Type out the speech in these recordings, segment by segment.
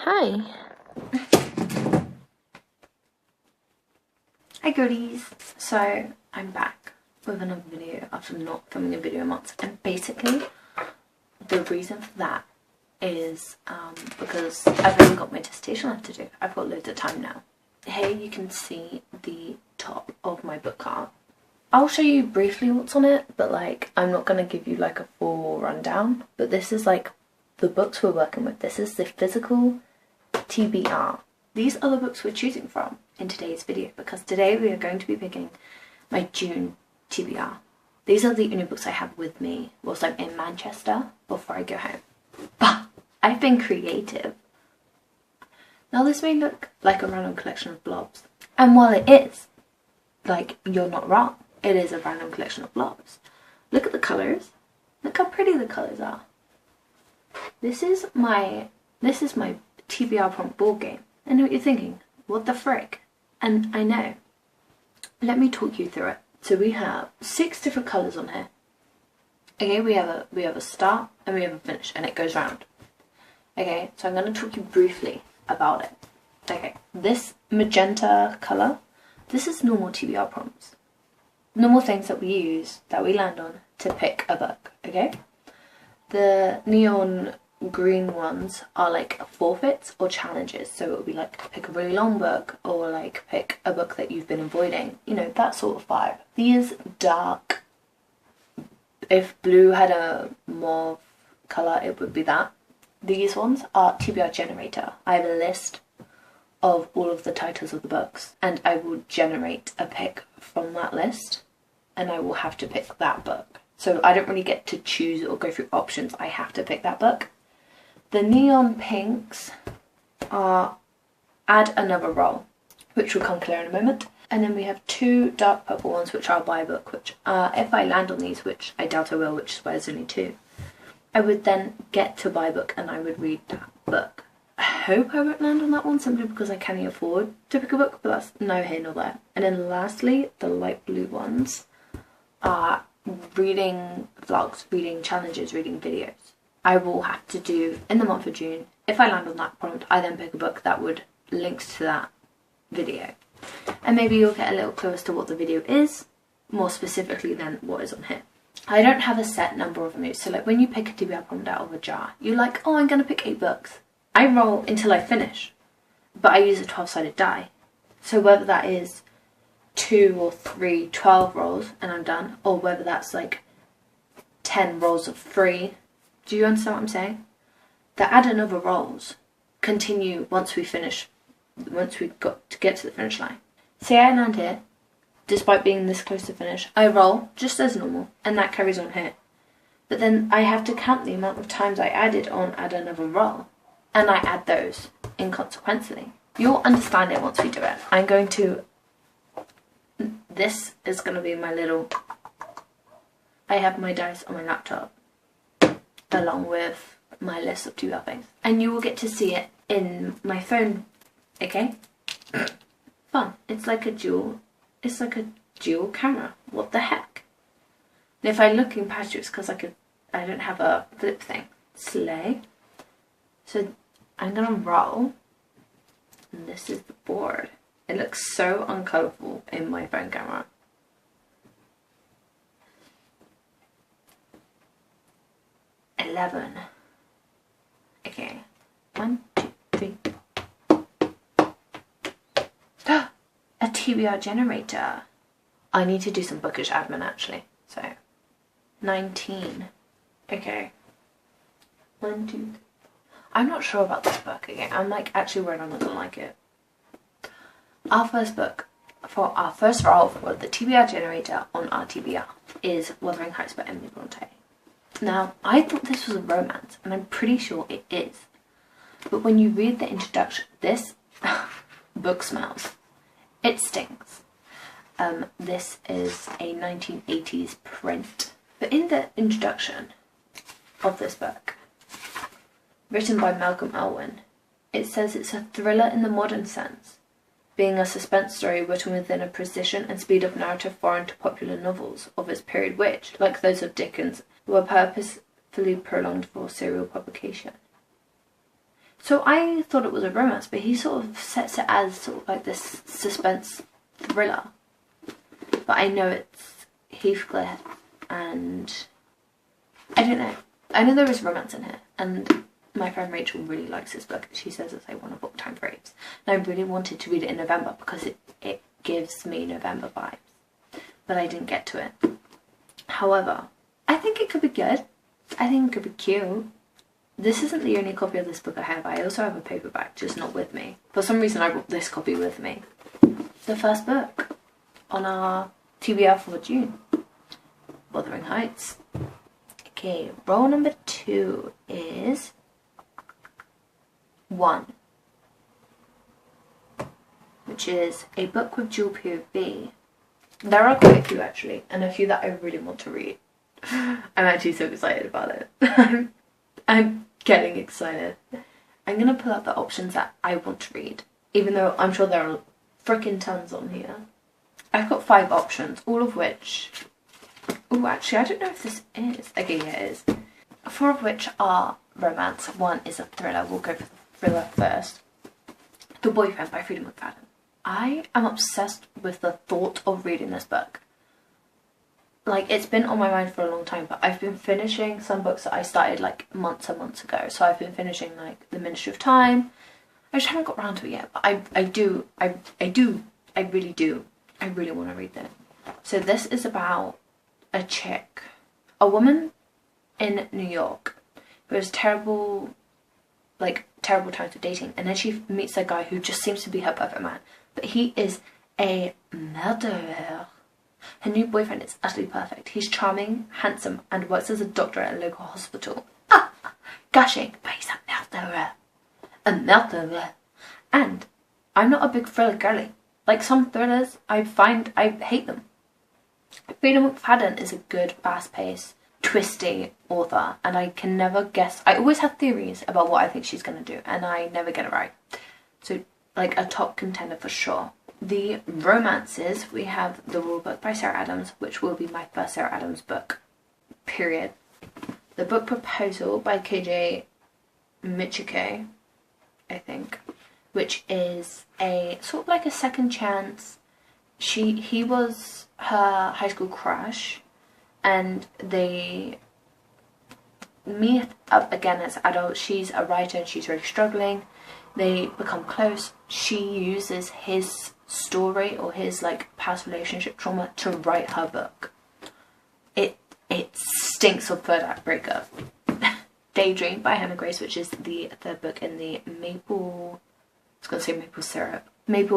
Hi. Hi goodies. So I'm back with another video after not filming a video in months, and basically the reason for that is because I've only got my dissertation left to do. I've got loads of time now. Here you can see the top of my book cart. I'll show you briefly what's on it, but like I'm not going to give you like a full rundown, but this is like the books we're working with. This is the physical TBR. These are the books we're choosing from in today's video, because today we are going to be picking my June TBR. These are the only books I have with me whilst I'm in Manchester before I go home. But I've been creative. Now this may look like a random collection of blobs, and while it is, like, you're not wrong, it is a random collection of blobs. Look at the colours. Look how pretty the colours are. This is my TBR prompt board game. I know what you're thinking. What the frick? And I know. Let me talk you through it. So we have 6 different colours on here. Okay, we have a start and we have a finish, and it goes round. Okay, so I'm going to talk you briefly about it. Okay, this magenta colour, this is normal TBR prompts. Normal things that we use, that we land on to pick a book, okay? The neon green ones are like forfeits or challenges, so it would be like pick a really long book, or like pick a book that you've been avoiding, you know, that sort of vibe. These dark, if blue had a mauve colour, it would be that. These ones are TBR generator. I have a list of all of the titles of the books, and I will generate a pick from that list, and I will have to pick that book. So I don't really get to choose or go through options, I have to pick that book. The neon pinks are add another roll, which will come clear in a moment. And then we have 2 dark purple ones, which are buy a book, which if I land on these, which I doubt I will, which is why there's only 2, I would then get to buy a book and I would read that book. I hope I won't land on that one simply because I can't afford to pick a book, but that's no here nor there. And then lastly, the light blue ones are reading vlogs, reading challenges, reading videos. I will have to do in the month of June. If I land on that prompt, I then pick a book that would link to that video. And maybe you'll get a little clue as to what the video is, more specifically than what is on here. I don't have a set number of moves, so like when you pick a TBR prompt out of a jar, you're like, oh, I'm going to pick 8 books. I roll until I finish, but I use a 12-sided die. So whether that is 2 or 3 12 rolls and I'm done, or whether that's like 10 rolls of 3. Do you understand what I'm saying? The add another rolls continue once we finish, once we got to get to the finish line. Say I land here, despite being this close to finish, I roll just as normal, and that carries on here. But then I have to count the amount of times I added on add another roll, and I add those inconsequentially. You'll understand it once we do it. I'm going to, this is going to be my little, I have my dice on my laptop, along with my list of TBR things, and you will get to see it in my phone. Okay, fun. It's like a dual camera. What the heck? And if I look in past you, it's because I don't have a flip thing. Slay. So I'm gonna roll, and this is the board. It looks so uncolourful in my phone camera. Okay, 1, 2, 3. A TBR generator. I need to do some bookish admin actually. So 19. Okay. 1, 2, 3. I'm not sure about this book again. I'm like actually worried I'm not gonna like it. Our first book for our first roll for the TBR generator on our TBR is Wuthering Heights by Emily Bronte. Now, I thought this was a romance, and I'm pretty sure it is. But when you read the introduction, this book smells. It stinks. This is a 1980s print. But in the introduction of this book, written by Malcolm Elwyn, it says it's a thriller in the modern sense, being a suspense story written within a precision and speed of narrative foreign to popular novels of its period which, like those of Dickens, were purposefully prolonged for serial publication. So I thought it was a romance, but he sort of sets it as sort of like this suspense thriller. But I know it's Heathcliff, and I don't know. I know there is romance in here, and my friend Rachel really likes this book. She says it's like one of book time faves. And I really wanted to read it in November because it gives me November vibes. But I didn't get to it. However, I think it could be good. I think it could be cute. This isn't the only copy of this book I have. I also have a paperback, just not with me. For some reason I brought this copy with me. The first book on our TBR for June. Wuthering Heights. Okay, roll number 2 is 1. Which is a book with dual POV. There are quite a few actually, and a few that I really want to read. I'm actually so excited about it. I'm getting excited. I'm gonna pull out the options that I want to read, even though I'm sure there are freaking tons on here. I've got 5 options, all of which... Oh, actually, I don't know if this is... Okay, yeah, it is. 4 of which are romance. 1 is a thriller. We'll go for the thriller first. The Boyfriend by Freida McFadden. I am obsessed with the thought of reading this book. Like, it's been on my mind for a long time, but I've been finishing some books that I started like months and months ago. So I've been finishing like The Ministry of Time. I just haven't got around to it yet, but I really want to read it. So this is about a chick, a woman in New York who has terrible times of dating, and then she meets a guy who just seems to be her perfect man, but he is a murderer. Her new boyfriend is utterly perfect. He's charming, handsome, and works as a doctor at a local hospital. Gushing, but he's a murderer. A murderer. And I'm not a big thriller girly. Like some thrillers, I hate them. Freida McFadden is a good, fast-paced, twisty author, and I can never guess. I always have theories about what I think she's going to do, and I never get it right. So, like, a top contender for sure. The romances, we have The Rule Book by Sarah Adams, which will be my first Sarah Adams book, period. The Book Proposal by KJ Michiko, I think, which is a sort of like a second chance. He was her high school crush, and they meet up again as adults. She's a writer and she's really struggling. They become close. She uses his story or his like past relationship trauma to write her book. It stinks of third act breakup. Daydream by Hannah Grace, which is the third book in the Maple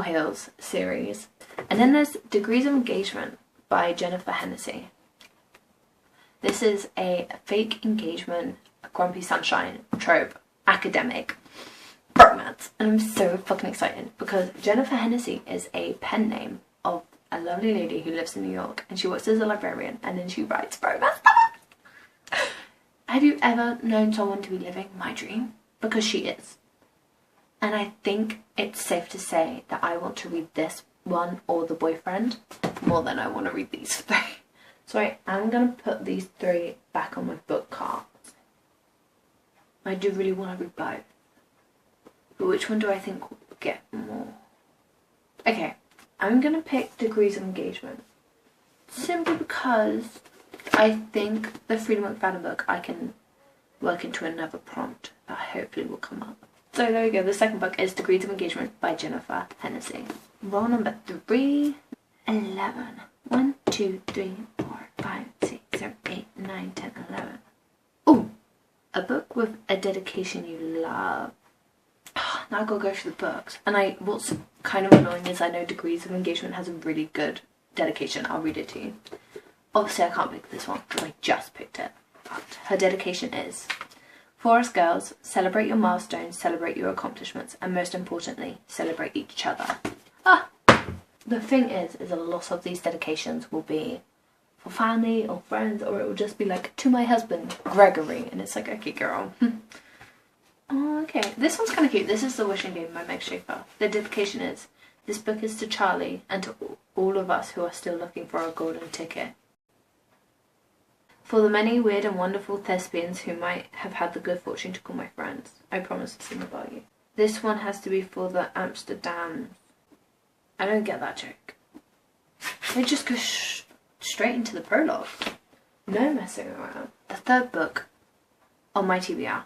Hills series. And then there's Degrees of Engagement by Jennifer Hennessy. This is a fake engagement, a grumpy sunshine trope, academic romance. And I'm so fucking excited because Jennifer Hennessy is a pen name of a lovely lady who lives in New York, and she works as a librarian, and then she writes romance. Have you ever known someone to be living my dream? Because she is. And I think it's safe to say that I want to read this one or The Boyfriend more than I want to read these 3. So I am going to put these 3 back on my book cart. I do really want to read both. But which one do I think will get more? Okay, I'm going to pick Degrees of Engagement. Simply because I think the Freida McFadden book I can work into another prompt that hopefully will come up. So there we go, the second book is Degrees of Engagement by Jennifer Hennessy. Roll number 3, 11. 1, 2, 3, 4, 5, 6, 7, 8, 9, 10, 11. Ooh, a book with a dedication you love. Now I've got to go through the books. And what's kind of annoying is I know Degrees of Engagement has a really good dedication. I'll read it to you. Obviously I can't pick this one because I just picked it. But her dedication is: for us girls, celebrate your milestones, celebrate your accomplishments, and most importantly, celebrate each other. The thing is a lot of these dedications will be for family or friends, or it will just be like, to my husband, Gregory, and it's like, okay girl. Oh, okay, this one's kind of cute. This is The Wishing Game by Meg Schaefer. The dedication is: this book is to Charlie and to all of us who are still looking for our golden ticket. For the many weird and wonderful thespians who might have had the good fortune to call my friends, I promise to sing about you. This one has to be for the Amsterdam. I don't get that joke. They just go straight into the prologue. No messing around. The third book on my TBR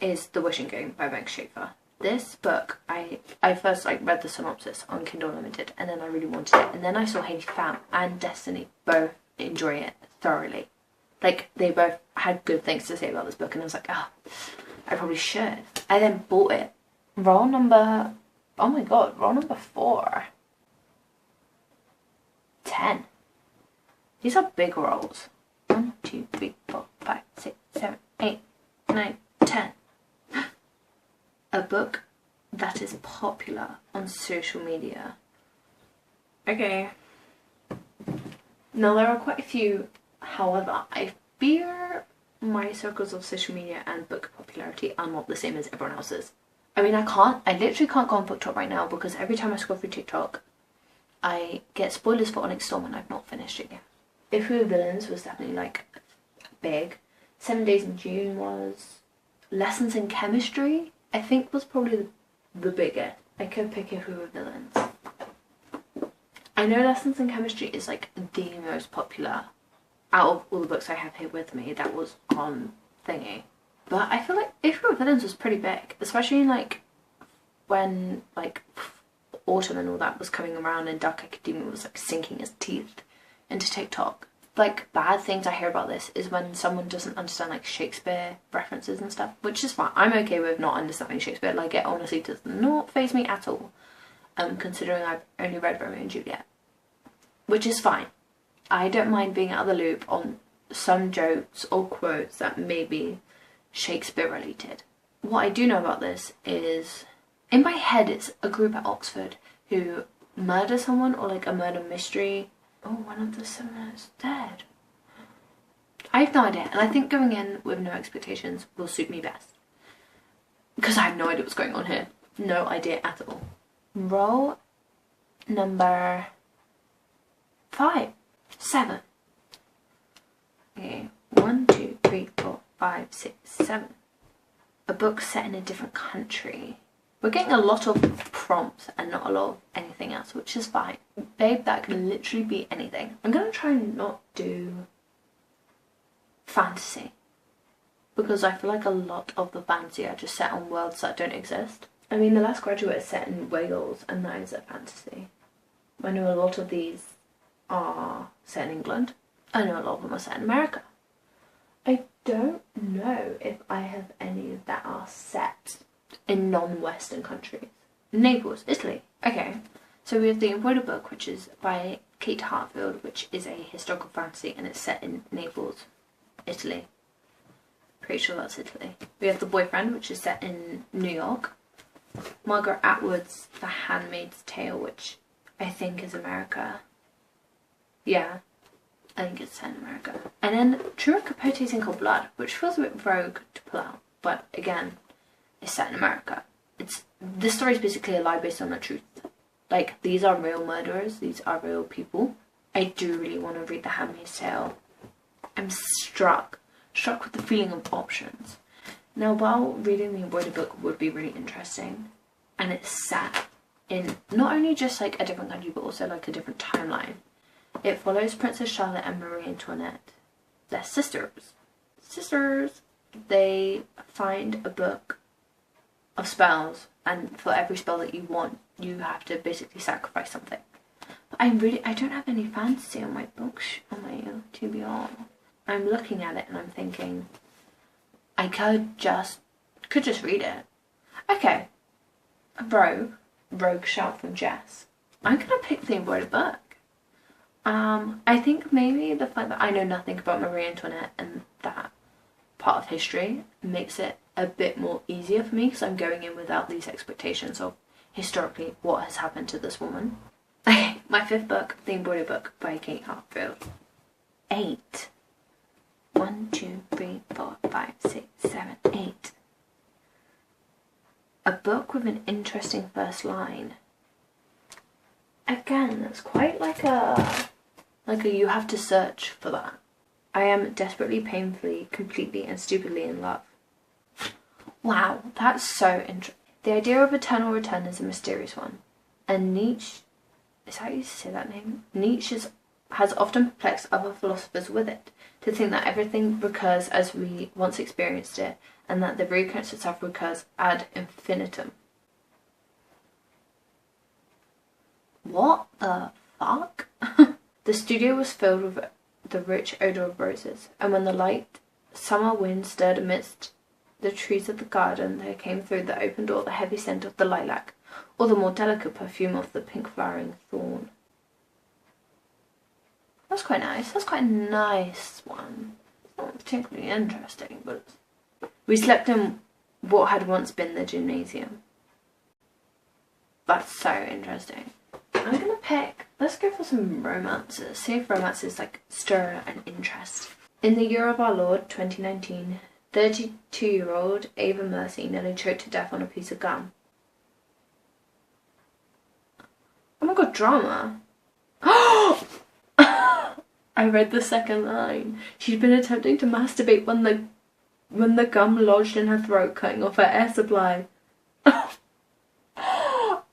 is The Wishing Game by Meg Schaefer. This book, I first read the synopsis on Kindle Unlimited, and then I really wanted it, and then I saw Hayley Pham and Destiny both enjoy it thoroughly. Like, they both had good things to say about this book, and I was like, oh, I probably should. I then bought it. Roll number 4. 10. These are big rolls. 1, 2, 3, 4, 5, 6, 7, 8, 9, 10. A book that is popular on social media. Okay. Now there are quite a few, however, I fear my circles of social media and book popularity are not the same as everyone else's. I mean, I literally can't go on BookTok right now because every time I scroll through TikTok, I get spoilers for Onyx Storm and I've not finished it yet. If We Were Villains was definitely big. 7 Days in June was. Lessons in Chemistry, I think, was probably the biggest. I could pick If We Were Villains. I know Lessons in Chemistry is the most popular out of all the books I have here with me that was on thingy. But I feel like If We Were Villains was pretty big, especially when Autumn and all that was coming around and Dark Academia was sinking his teeth into TikTok. Bad things I hear about this is when someone doesn't understand Shakespeare references and stuff, which is fine. I'm okay with not understanding Shakespeare. It honestly does not faze me at all. Considering I've only read Romeo and Juliet, which is fine. I don't mind being out of the loop on some jokes or quotes that may be Shakespeare related. What I do know about this is, in my head, it's a group at Oxford who murder someone or a murder mystery. Oh, one of the siblings is dead. I have no idea, and I think going in with no expectations will suit me best. Because I have no idea what's going on here. No idea at all. Roll number 7. Okay, 1, 2, 3, 4, 5, 6, 7. A book set in a different country. We're getting a lot of prompts and not a lot of anything else, which is fine. Babe, that can literally be anything. I'm going to try and not do fantasy, because I feel like a lot of the fantasy are just set on worlds that don't exist. I mean, The Last Graduate is set in Wales, and that is a fantasy. I know a lot of these are set in England. I know a lot of them are set in America. I don't know if I have any that are set in non-Western countries. Naples, Italy. Okay, so we have The Embroidered Book, which is by Kate Hartfield, which is a historical fantasy, and it's set in Naples, Italy. Pretty sure that's Italy. We have The Boyfriend, which is set in New York. Margaret Atwood's The Handmaid's Tale, which I think is America. Yeah, I think it's set in America. And then Truman Capote's In Cold Blood, which feels a bit rogue to pull out, but again, it's set in America. This story is basically a lie based on the truth. These are real murderers, these are real people. I do really want to read The Handmaid's Tale. I'm struck with the feeling of options. Now, while reading The Embroidered Book would be really interesting, and it's set in not only just a different country, but also a different timeline. It follows Princess Charlotte and Marie Antoinette. They're sisters. They find a book of spells, and for every spell that you want, you have to basically sacrifice something. But I don't have any fantasy on my books, on my TBR. I'm looking at it and I'm thinking, I could just read it. Okay, Rogue Shout from Jess. I'm gonna pick The Embroidered Book. I think maybe the fact that I know nothing about Marie Antoinette and that part of history makes it a bit more easier for me, because I'm going in without these expectations of historically what has happened to this woman. Okay, my 5th book, The Embroidered Book by Kate Hartfield. 8. 1, 2, 3, 4, 5, 6, 7, 8. A book with an interesting first line. Again, that's quite like a you have to search for that. I am desperately, painfully, completely and stupidly in love. Wow, that's so interesting. The idea of eternal return is a mysterious one. And Nietzsche, is that how you say that name? Nietzsche has often perplexed other philosophers with it, to think that everything recurs as we once experienced it, and that the recurrence itself recurs ad infinitum. What the fuck? The studio was filled with the rich odour of roses, and when the light summer wind stirred amidst the trees of the garden, there came through the open door the heavy scent of the lilac, or the more delicate perfume of the pink flowering thorn. That's quite nice. That's quite a nice one. It's not particularly interesting, but we slept in what had once been the gymnasium. That's so interesting. I'm gonna pick, let's go for some romances. See if romances like stir an interest. In the year of our Lord, 2019, 32-year-old Ava Mercy nearly choked to death on a piece of gum. Oh my god, drama. I read the second line. She'd been attempting to masturbate when the gum lodged in her throat, cutting off her air supply.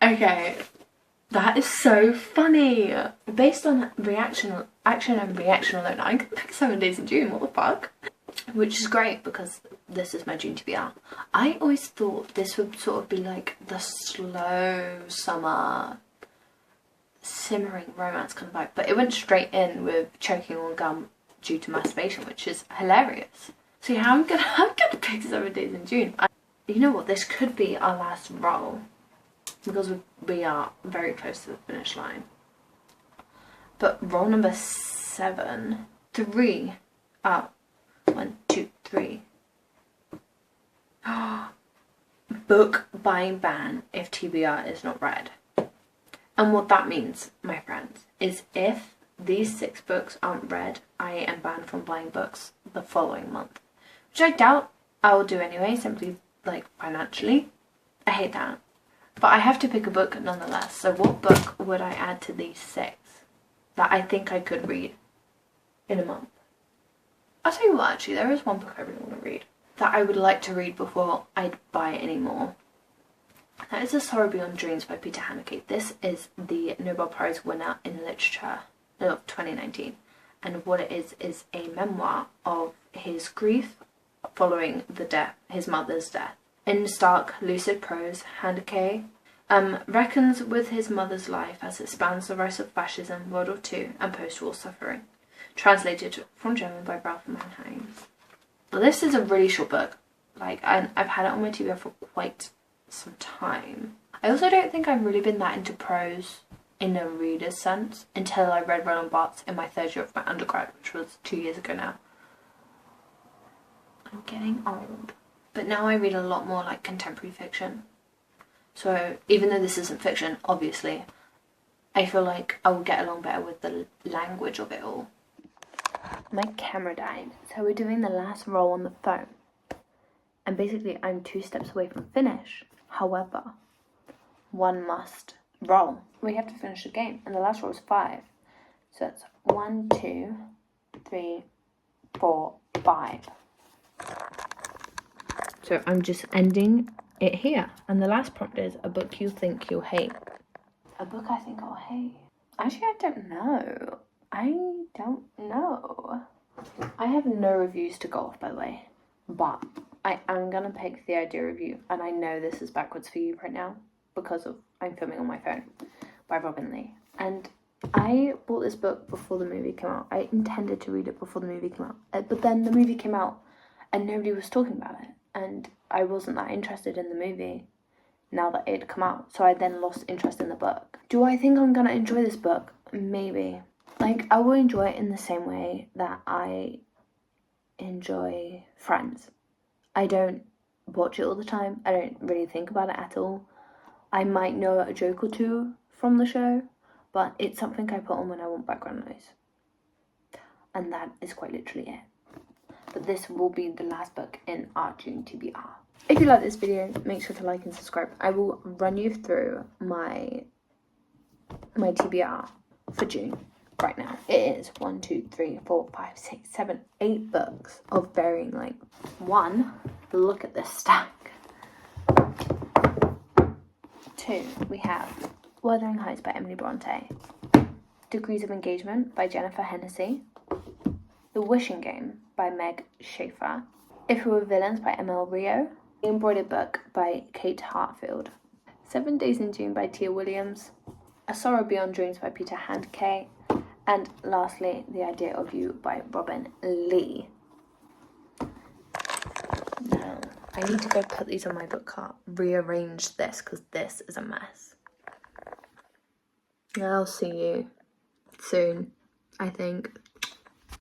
Okay, that is so funny. Based on action and reaction alone, I could pick 7 Days in June. What the fuck? Which is great because this is my June TBR. I always thought this would sort of be like the slow summer simmering romance kind of vibe, but it went straight in with choking on gum due to masturbation, which is hilarious. So yeah, I'm gonna pick 7 Days in June. You know what? This could be our last roll because we are very close to the finish line. But roll number 7, 3. 1, 2, 3. Book buying ban if TBR is not read. And what that means, my friends, is if these 6 books aren't read, I am banned from buying books the following month. Which I doubt I will do anyway, simply like financially. I hate that. But I have to pick a book nonetheless. So what book would I add to these 6 that I think I could read in a month? I'll tell you what, actually, there is one book I really want to read that I would like to read before I buy it anymore. That is A Sorrow Beyond Dreams by Peter Haneke. This is the Nobel Prize winner in literature of 2019. And what it is a memoir of his grief following his mother's death. In stark, lucid prose, Haneke reckons with his mother's life as it spans the rise of fascism, World War II, and post-war suffering. Translated from German by Ralph Mannheim. Well, this is a really short book. Like, I've had it on my TBR for quite some time. I also don't think I've really been that into prose in a reader's sense until I read Roland Barthes in my 3rd year of my undergrad, which was 2 years ago now. I'm getting old. But now I read a lot more like contemporary fiction. So even though this isn't fiction, obviously, I feel like I will get along better with the language of it all. My camera died, so we're doing the last roll on the phone. And basically I'm 2 steps away from finish. However, one must roll. We have to finish the game, and the last roll is 5. So it's 1, 2, 3, 4, 5. So I'm just ending it here. And the last prompt is a book you think you'll hate. A book I think I'll hate? Actually, I don't know. I have no reviews to go off, by the way. But I am going to pick The Idea Review. And I know this is backwards for you right now because I'm filming on my phone by Robin Lee. And I bought this book before the movie came out. I intended to read it before the movie came out. But then the movie came out and nobody was talking about it. And I wasn't that interested in the movie now that it had come out. So I then lost interest in the book. Do I think I'm going to enjoy this book? Maybe. Like, I will enjoy it in the same way that I enjoy Friends. I don't watch it all the time. I don't really think about it at all. I might know a joke or 2 from the show, but it's something I put on when I want background noise. And that is quite literally it. But this will be the last book in our June TBR. If you like this video, make sure to like and subscribe. I will run you through my TBR for June. right now. It is 1, 2, 3, 4, 5, 6, 7, 8 books of varying length. 1, look at this stack. 2, we have Wuthering Heights by Emily Bronte, Degrees of Engagement by Jennifer Hennessy, The Wishing Game by Meg Schaefer, If We Were Villains by ML Rio, The Embroidered Book by Kate Hartfield, 7 Days in June by Tia Williams, A Sorrow Beyond Dreams by Peter Handke, and lastly, The Idea of You by Robin Lee. Now, I need to go put these on my book cart, rearrange this because this is a mess. I'll see you soon, I think.